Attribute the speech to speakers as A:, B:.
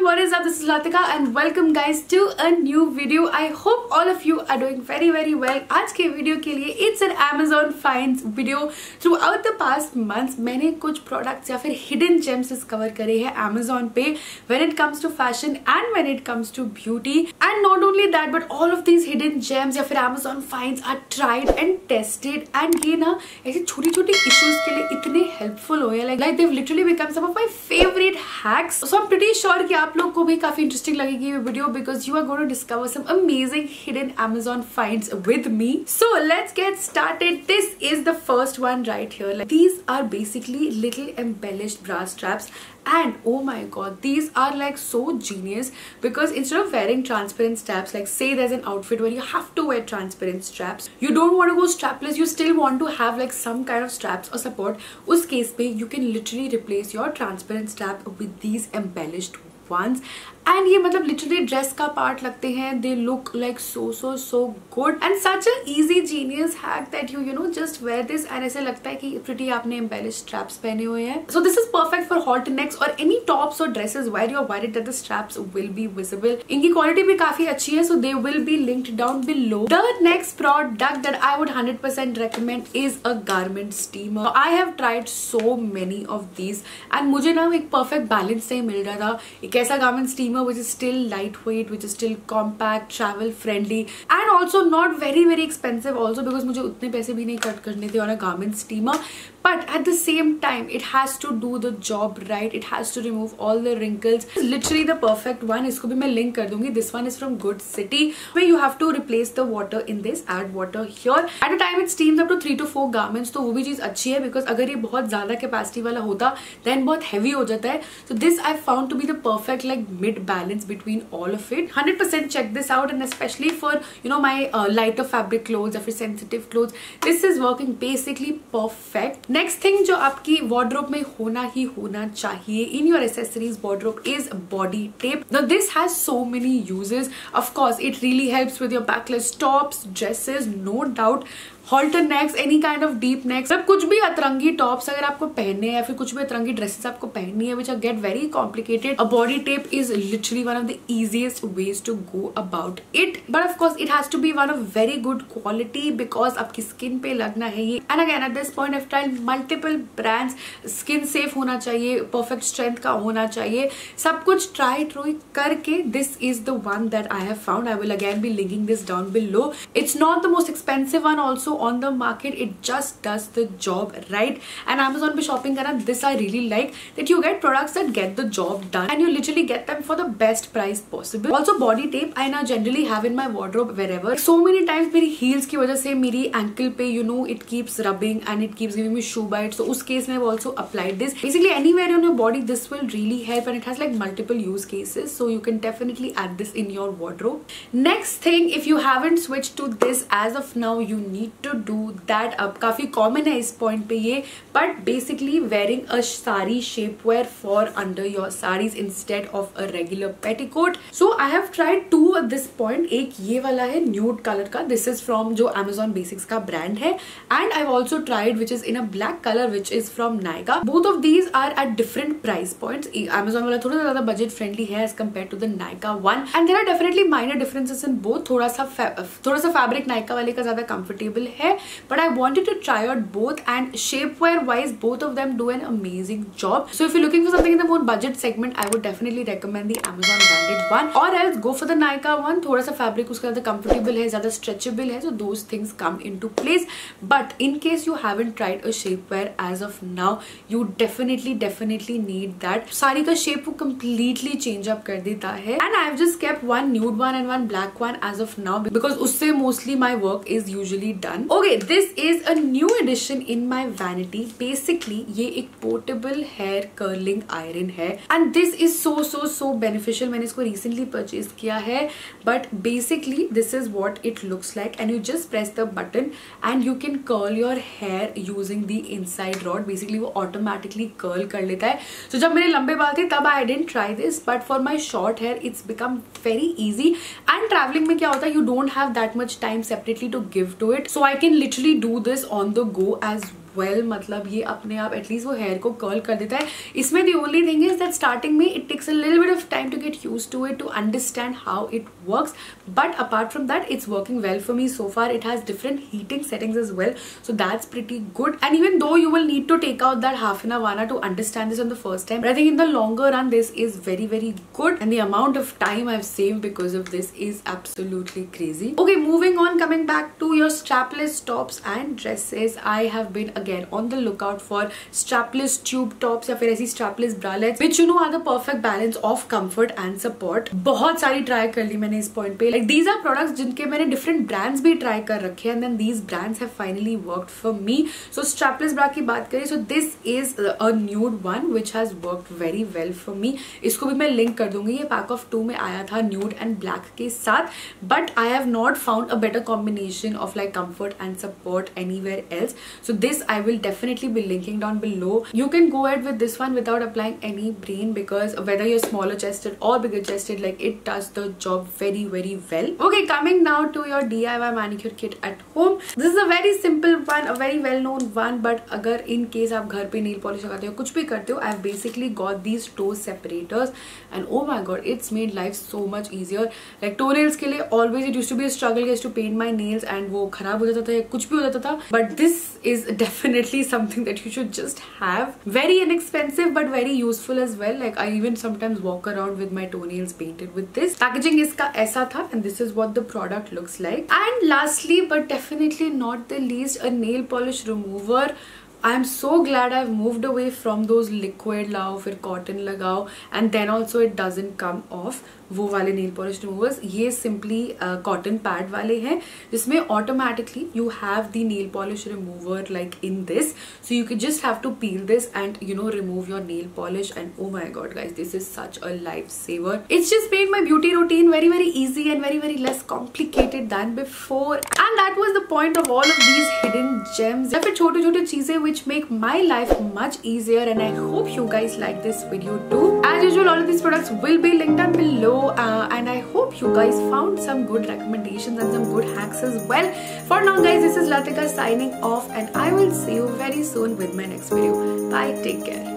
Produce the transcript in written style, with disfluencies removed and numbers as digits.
A: what is up? This is Latika and welcome guys to a new video. I hope all of you are doing very well. आज के video के लिए it's an Amazon finds video. Throughout the past months मैंने कुछ products या फिर hidden gems discover करे हैं Amazon पे when it comes to fashion and when it comes to beauty. And not only that but all of these hidden gems या फिर Amazon finds are tried and tested and ये ना ऐसे छोटी-छोटी issues के लिए इतने helpful हो हैं like they've literally become some of my favorite hacks. So I'm pretty sure कि आप लोग को भी काफी इंटरेस्टिंग लगेगी ये video because you are going to discover some amazing hidden Amazon finds with me. So let's get started. This is the first one right here. Like, these are basically little embellished bra straps and oh my god, these are like so genius because instead of wearing transparent straps, like say there's an outfit where you have to wear transparent straps, you don't want to go strapless, you still want to have like some kind of straps or support. उस case पे you can literally replace your transparent strap with these embellished ones and ये मतलब literally dress का part लगते हैं. They look like so good and such a easy genius hack that you know just wear this and ऐसे लगता है कि pretty आपने embellished straps पहने हुए हैं. So this is perfect for halter necks or any tops or dresses where you're worried that the straps will be visible. इनकी quality भी काफी अच्छी है, so they will be linked down below. The next product that I would 100% recommend is a garment steamer. I have tried so many of these and मुझे ना एक perfect balance से मिल रहा था. एक ऐसा garment steamer which is still lightweight, which is still compact, travel friendly and also not very expensive also because मुझे उतने पैसे भी नहीं कट करने थे on a garment steamer. But at the same time it has to do the job right. It has to remove all the wrinkles. It's literally the perfect one. इसको भी मैं link कर दूंगी. This one is from Good City where you have to replace the water in this. Add water here. At a time it steams up to 3 to 4 garments. तो वो भी चीज अच्छी है because अगर ये बहुत ज़्यादा capacity वाला होता then बहुत heavy हो जाता है. So this I found to be the perfect like mid balance between all of it. 100% check this out and especially for you know my lighter fabric clothes or for sensitive clothes. This is working basically perfect. Next thing जो आपकी wardrobe में होना ही होना चाहिए in your accessories wardrobe is body tape. Now this has so many uses. Of course it really helps with your backless tops, dresses, no doubt. Halter necks, any kind of deep necks, मतलब कुछ भी अतरंगी tops अगर आपको पहनने हैं या फिर कुछ भी अतरंगी ड्रेसेस आपको पहननी है which are get very complicated, a body tape is literally one of the easiest ways to go about it. But of course it has to be one of very good quality because आपकी skin पे लगना है ये. And again at this point I've tried multiple brands. Skin safe होना चाहिए, perfect strength का होना चाहिए, सब कुछ ट्राई करके this is the one that I have found. I will again be linking this down below. It's not the most expensive one also on the market. It just does the job right. And Amazon पे shopping करना, this I really like that you get products that get the job done and you literally get them for the best price possible. Also body tape I now generally have in my wardrobe wherever. So many times मेरी heels की वजह से मेरी ankle पे you know it keeps rubbing and it keeps giving me shoe bites. So उस case में I've also applied this. Basically anywhere on your body this will really help and it has like multiple use cases. So you can definitely add this in your wardrobe. Next thing, if you haven't switched to this as of now, you need to do that. अब काफी common है इस point पे ये, but basically wearing a sari shapewear for under your sarees instead of a regular petticoat. So I have tried two at this point. एक ये वाला है nude color का, this is from जो Amazon Basics का brand है, and I've also tried which is in a black color which is from Nykaa. Both of these are at different price points. Amazon वाला थोड़ा ज़्यादा budget friendly है as compared to the Nykaa one, and there are definitely minor differences in both. थोड़ा सा fabric Nykaa वाले का ज़्यादा comfortable है, but I wanted to try out both and shapewear wise both of them do an amazing job. So if you're looking for something in the more budget segment, I would definitely recommend the Amazon branded one, or else go for the Nykaa one. थोड़ा सा fabric उसका ज़्यादा comfortable है, ज़्यादा stretchable है, so those things come into place. But in case you haven't tried a shapewear as of now, you definitely need that. Sari का shape वो completely change up कर देता है, and I've just kept one nude one and one black one as of now because उससे mostly my work is usually done. Okay, this is a new addition in my vanity. Basically ये एक portable hair curling iron है and this is so beneficial. मैंने इसको recently purchase किया है, but basically this is what it looks like and you just press the button and you can curl your hair using the inside rod. Basically वो automatically curl कर लेता है. So जब मेरे लंबे बाल थे तब I didn't try this, but for my short hair it's become very easy. And traveling में क्या होता है, you don't have that much time separately to give to it, so I can literally do this on the go as well. मतलब ये अपने आप at least वो hair को कर्ल कर देता है. इसमें the only thing is that starting में it takes a little bit of time time to get used to it, to understand how it works. But apart from that, it's working well for me so far. It has different heating settings as well, so that's pretty good. And even though you will need to take out that half an hour to understand this on the first time, but I think in the longer run this is very good, and the amount of time I've saved because of this is absolutely crazy. Okay, moving on, coming back to your strapless tops and dresses. I have been again on the lookout for strapless tube tops या फिर ऐसी strapless bralettes which you know are the perfect balance of comfort and support. बहुत सारी try कर ली मैंने इस point पे. Like these are products जिनके मैंने different brands भी ट्राई कर रखे हैं, and then these brands have finally worked for me. So strapless bra की बात करें, so this is a nude one which has worked very well for me. इसको भी मैं लिंक कर दूंगी. ये पैक ऑफ 2 में आया था nude and black के साथ, but I have not found a better combination of like comfort and support anywhere else. So this I will definitely be linking down below. You can go ahead with this one without applying any brain, because whether you're smaller chested or bigger chested, like it does the job very well. Okay, coming now to your DIY manicure kit at home. This is a very simple one, a very well known one, but अगर in case आप घर पे nail polish लगाते हो, कुछ भी करते हो, I've basically got these toe separators, and oh my god, it's made life so much easier. Like toenails के लिए always it used to be a struggle to paint my nails, and वो खराब हो जाता था या कुछ भी हो जाता था, but this is definitely something that you should just have. Very inexpensive but very useful as well. Like I even sometimes walk around with my toenails painted with this. Packaging इसका ऐसा था, and this is what the product looks like. And lastly but definitely not the least, a nail polish remover. I am so glad I've moved away from those liquid लाओ फिर cotton लगाओ, and then also it doesn't come off. वो वाले nail polish removers, ये simply cotton pad वाले हैं जिसमें automatically you have the nail polish remover like in this, so you could just have to peel this and you know remove your nail polish, and oh my god guys, this is such a lifesaver. It's just made my beauty routine very easy and very less complicated than before. And that was the point of all of these hidden gems या फिर छोटे चीजें which make my life much easier, and I hope you guys like this video too. As usual, all of these products will be linked down below. And I hope you guys found some good recommendations and some good hacks as well. For now guys, this is Latika signing off, and I will see you very soon with my next video. Bye, take care.